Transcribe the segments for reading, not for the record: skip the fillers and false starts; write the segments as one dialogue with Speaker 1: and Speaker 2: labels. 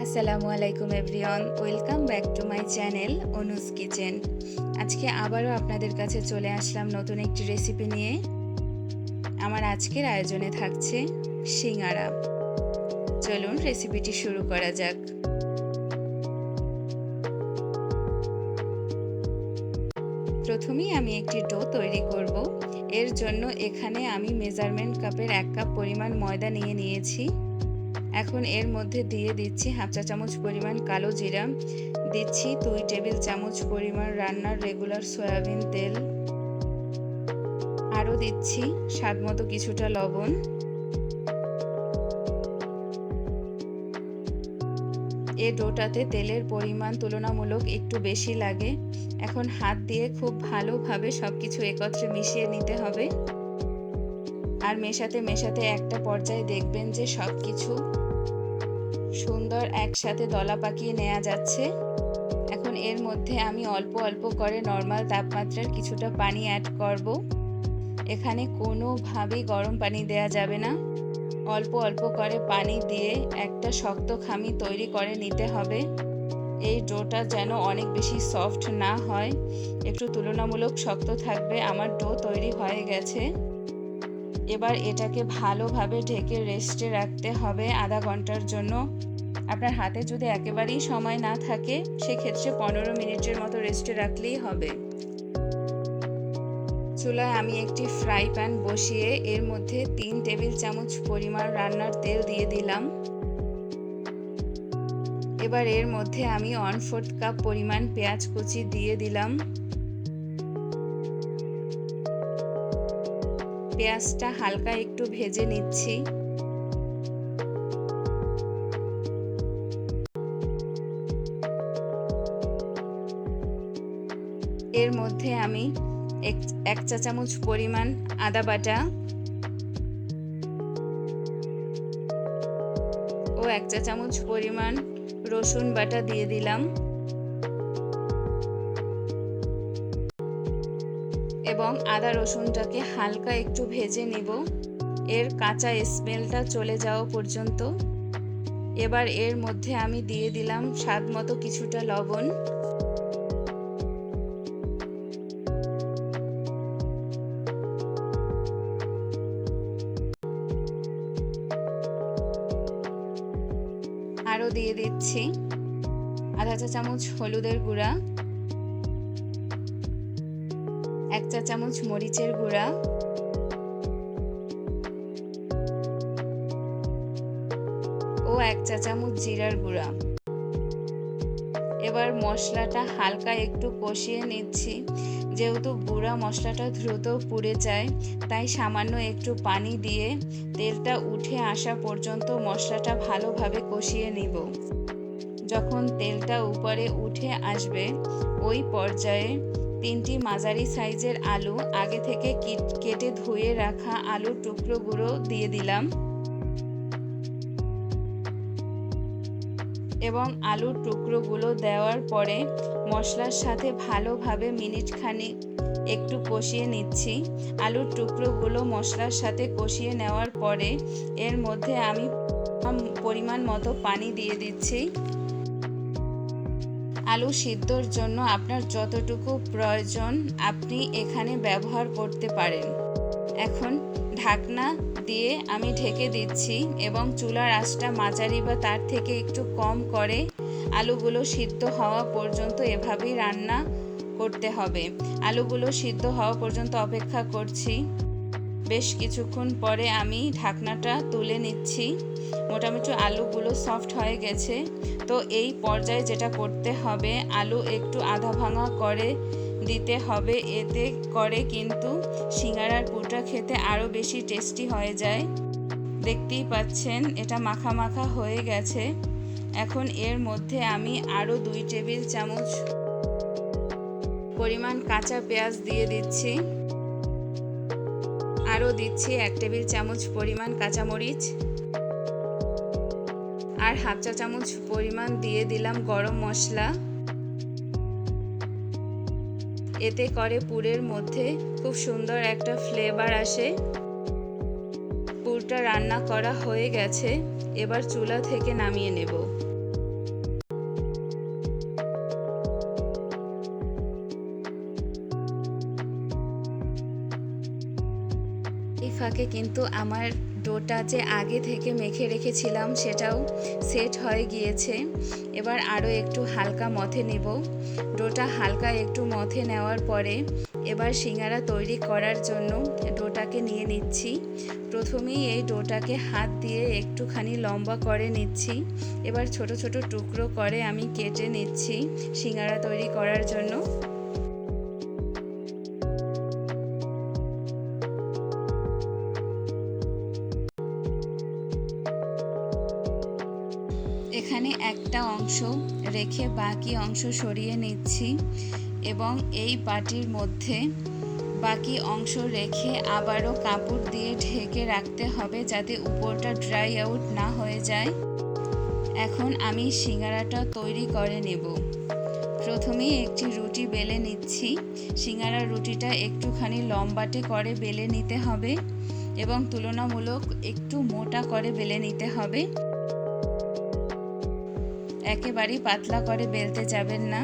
Speaker 1: আসসালামু আলাইকুম everyone, welcome back to my channel Anuj kitchen. আজকে আবারও আপনাদের কাছে চলে আসলাম নতুন একটি রেসিপি নিয়ে। আমার আজকের আয়োজনে থাকছে সিঙ্গারা। চলুন রেসিপিটি শুরু করা যাক। প্রথমেই আমি একটি ডো তৈরি করব। এর জন্য এখানে আমি মেজারমেন্ট কাপের 1 কাপ পরিমাণ ময়দা নিয়েছি। এখন এর মধ্যে দিয়ে দিচ্ছি হাফ চা চামচ পরিমাণ কালো জিরা, দিচ্ছি 2 টেবিল চামচ পরিমাণ রান্নার রেগুলার সয়াবিন তেল, আরও দিচ্ছি স্বাদ মতো কিছুটা লবণ। এই ডোটাতে তেলের পরিমাণ তুলনামূলক একটু বেশি লাগে। এখন হাত দিয়ে খুব ভালোভাবে সবকিছু একত্রে মিশিয়ে নিতে হবে। আর মেশাতে একটা পর্যায়ে দেখবেন যে সবকিছু সুন্দর একসাথে দলা পাকিয়ে নেওয়া যাচ্ছে। এখন এর মধ্যে আমি অল্প অল্প করে নর্মাল তাপমাত্রার কিছুটা পানি অ্যাড করব। এখানে কোনোভাবেই গরম পানি দেয়া যাবে না। অল্প অল্প করে পানি দিয়ে একটা শক্ত খামি তৈরি করে নিতে হবে। এই ডোটা যেন অনেক বেশি সফট না হয়, একটু তুলনামূলক শক্ত থাকবে। আমার ডো তৈরি হয়ে গেছে। এবার এটাকে ভালোভাবে ঢেকে রেস্টে রাখতে হবে আধা ঘন্টার জন্য। আপনার হাতে যদি একেবারেই সময় না থাকে সেক্ষেত্রে 15 মিনিটের মতো রেস্টে রাখলেই হবে। চুলায় আমি একটি ফ্রাই প্যান বসিয়ে এর মধ্যে 3 টেবিল চামচ পরিমাণ রান্নার তেল দিয়ে দিলাম। এবার এর মধ্যে আমি 1/4 কাপ পরিমাণ পেঁয়াজ কুচি দিয়ে দিলাম। পেঁয়াজটা হালকা একটু ভেজে নিচ্ছি। এর মধ্যে আমি এক চা চামচ পরিমাণ আদা বাটা ও 1 চা চামচ পরিমাণ রসুন বাটা দিয়ে দিলাম এবং আদা রসুনটাকে হালকা একটু ভেজে নিব, এর কাঁচা স্মেলটা চলে যাওয়া পর্যন্ত। এবার এর মধ্যে আমি দিয়ে দিলাম স্বাদ মতো কিছুটা লবণ। আরও দিয়ে দিচ্ছি আধা চা চামচ হলুদের গুঁড়া, 1 চা চামচ মরিচের গুঁড়া ও 1 চা চামচ জিরার গুঁড়া। এবার মশলাটা হালকা একটু কষিয়ে নিচ্ছি। যেহেতু গুঁড়া মশলাটা দ্রুত পুড়ে যায়, তাই সামান্য একটু পানি দিয়ে তেলটা উঠে আসা পর্যন্ত মশলাটা ভালোভাবে কষিয়ে নিব। যখন তেলটা উপরে উঠে আসবে ওই পর্যায়ে 3টি মাঝারি সাইজের আলু, আগে থেকে কেটে ধুয়ে রাখা আলুর টুকরোগুলো দিয়ে দিলাম এবং আলুর টুকরোগুলো দেওয়ার পরে মশলার সাথে ভালোভাবে মিনিট খানিক একটু কষিয়ে নিচ্ছি। আলুর টুকরোগুলো মশলার সাথে কষিয়ে নেওয়ার পরে এর মধ্যে আমি পরিমাণ মতো পানি দিয়ে দিচ্ছি। আলু সিদ্ধর জন্য আপনার যতটুকু প্রয়োজন আপনি এখানে ব্যবহার করতে পারেন। এখন ঢাকনা দিয়ে আমি ঢেকে দিচ্ছি এবং চুলার আঁচটা মাঝারি বা তার থেকে একটু কম করে আলুগুলো সিদ্ধ হওয়া পর্যন্ত এভাবেই রান্না করতে হবে। আলুগুলো সিদ্ধ হওয়া পর্যন্ত অপেক্ষা করছি। বেশ কিছুক্ষণ পরে আমি ঢাকনাটা তুলে নিচ্ছি। মোটামুটি আলুগুলো সফট হয়ে গেছে। তো এই পর্যায়ে যেটা করতে হবে, আলু একটু আধা ভাঙা করে দিতে হবে। এতে করে কিন্তু সিঙ্গারার পুরটা খেতে আরও বেশি টেস্টি হয়ে যায়। দেখতেই পাচ্ছেন এটা মাখা মাখা হয়ে গেছে। এখন এর মধ্যে আমি আরও 2 টেবিল চামচ পরিমাণ কাঁচা পেঁয়াজ দিয়ে দিচ্ছি। আরও দিচ্ছি 1 টেবিল চামচ পরিমাণ কাঁচামরিচ আর হাফ চা চামচ পরিমাণ দিয়ে দিলাম গরম মশলা। এতে করে পুরের মধ্যে খুব সুন্দর একটা ফ্লেভার আসে। পুরটা রান্না করা হয়ে গেছে, এবার চুলা থেকে নামিয়ে নেব। ফাঁকে কিন্তু আমার ডোটা যে আগে থেকে মেখে রেখেছিলাম সেটাও সেট হয়ে গিয়েছে। এবার আরও একটু হালকা মথে নেব। ডোটা হালকা একটু মথে নেওয়ার পরে এবার সিঙ্গারা তৈরি করার জন্য ডোটাকে নিয়ে নিচ্ছি। প্রথমেই এই ডোটাকে হাত দিয়ে একটুখানি লম্বা করে নিচ্ছি। এবার ছোট ছোট টুকরো করে আমি কেটে নিচ্ছি সিঙ্গারা তৈরি করার জন্য। এখানে একটা অংশ রেখে বাকি অংশ সরিয়ে নিচ্ছি এবং এই বাটির মধ্যে বাকি অংশ রেখে আবারও কাপড় দিয়ে ঢেকে রাখতে হবে যাতে উপরটা ড্রাই আউট না হয়ে যায়। এখন আমি সিঙ্গারাটা তৈরি করে নেব। প্রথমেই একটি রুটি বেলে নিচ্ছি। সিঙ্গারা রুটিটা একটুখানি লম্বাটে করে বেলে নিতে হবে এবং তুলনামূলক একটু মোটা করে বেলে নিতে হবে। একেবারেই পাতলা করে বেলতে যাবেন না।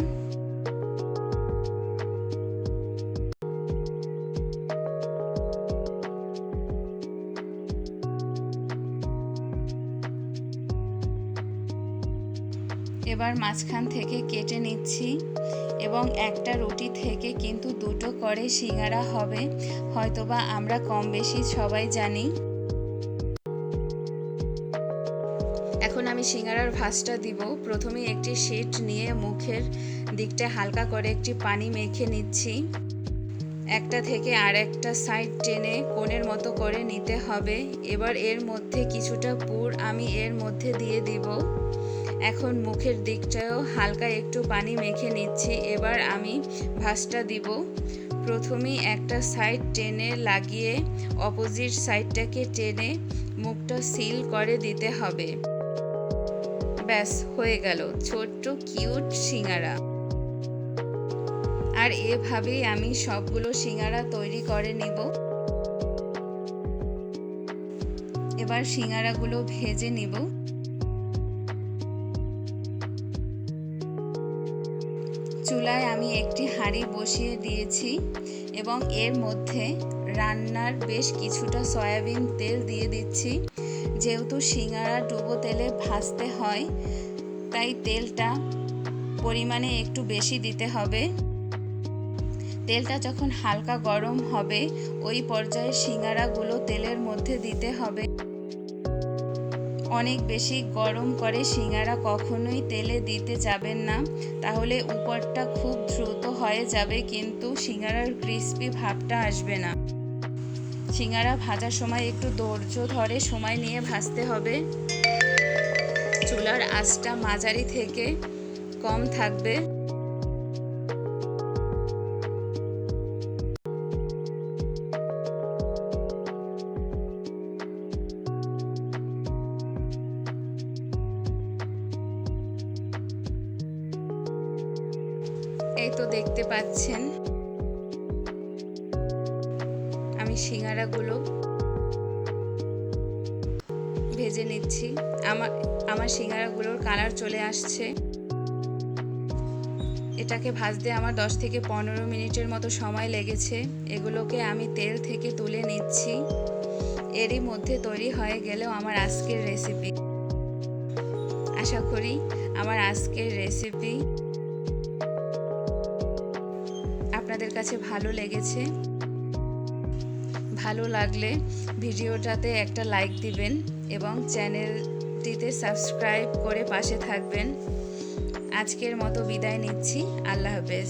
Speaker 1: এবার মাঝখান থেকে কেটে নিচ্ছি এবং একটা রুটি থেকে কিন্তু দুটো করে সিঙ্গারা হবে, হয়তোবা আমরা কম বেশি সবাই জানি। এখন আমি সিঙ্গারার ভাঁজটা দিব। প্রথমে একটি শিট নিয়ে মুখের দিকটা হালকা করে একটি পানি মেখে নিচ্ছি। একটা থেকে আর একটা সাইড টেনে কোণের মতো করে নিতে হবে। এবার এর মধ্যে কিছুটা পুর আমি এর মধ্যে দিয়ে দিব। এখন মুখের দিকটাও হালকা একটু পানি মেখে নিচ্ছি। এবার আমি ভাঁজটা দিব। প্রথমেই একটা সাইড টেনে লাগিয়ে অপোজিট সাইডটাকে টেনে মুখটা সিল করে দিতে হবে। ব্যাস হয়ে গেল ছোট্ট কিউট সিঙ্গারা। আর এভাবেই আমি সবগুলো সিঙ্গারা তৈরি করে নিব। এবার সিঙ্গারাগুলো ভেজে নিব। চুলায় আমি একটি হাঁড়ি বসিয়ে দিয়েছি এবং এর মধ্যে রান্নার বেশ কিছুটা সয়াবিন তেল দিয়ে দিচ্ছি। যেহেতু সিঙ্গারা ডুবো তেলে ভাজতে হয় তাই তেলটা পরিমাণে একটু বেশি দিতে হবে। তেলটা যখন হালকা গরম হবে ওই পর্যায়ে সিঙ্গারাগুলো তেলের মধ্যে দিতে হবে। অনেক বেশি গরম করে সিঙ্গারা কখনোই তেলে দিতে যাবেন না, তাহলে উপরটা খুব দ্রুত হয়ে যাবে কিন্তু সিঙ্গারার ক্রিস্পি ভাবটা আসবে না। সিঙ্গারা ভাজার সময় একটু ধৈর্য ধরে সময় নিয়ে ভাজতে হবে। চুলার আঁচটা মাঝারি থেকে কম থাকবে। এই তো দেখতে পাচ্ছেন আমি সিঙ্গারাগুলো ভেজে নিচ্ছি। আমার সিঙ্গারাগুলোর কালার চলে আসছে। এটাকে ভাজতে আমার 10 থেকে 15 মিনিটের মতো সময় লেগেছে। এগুলোকে আমি তেল থেকে তুলে নিচ্ছি। এরই মধ্যে তৈরি হয়ে গেল আমার আজকের রেসিপি। আশা করি আমার আজকের রেসিপি আপনাদের কাছে ভালো লেগেছে। ভালো লাগলে ভিডিওটাতে একটা লাইক দিবেন এবং চ্যানেলটিতে সাবস্ক্রাইব করে পাশে থাকবেন। আজকের মতো বিদায় নিচ্ছি। আল্লাহ হাফেজ।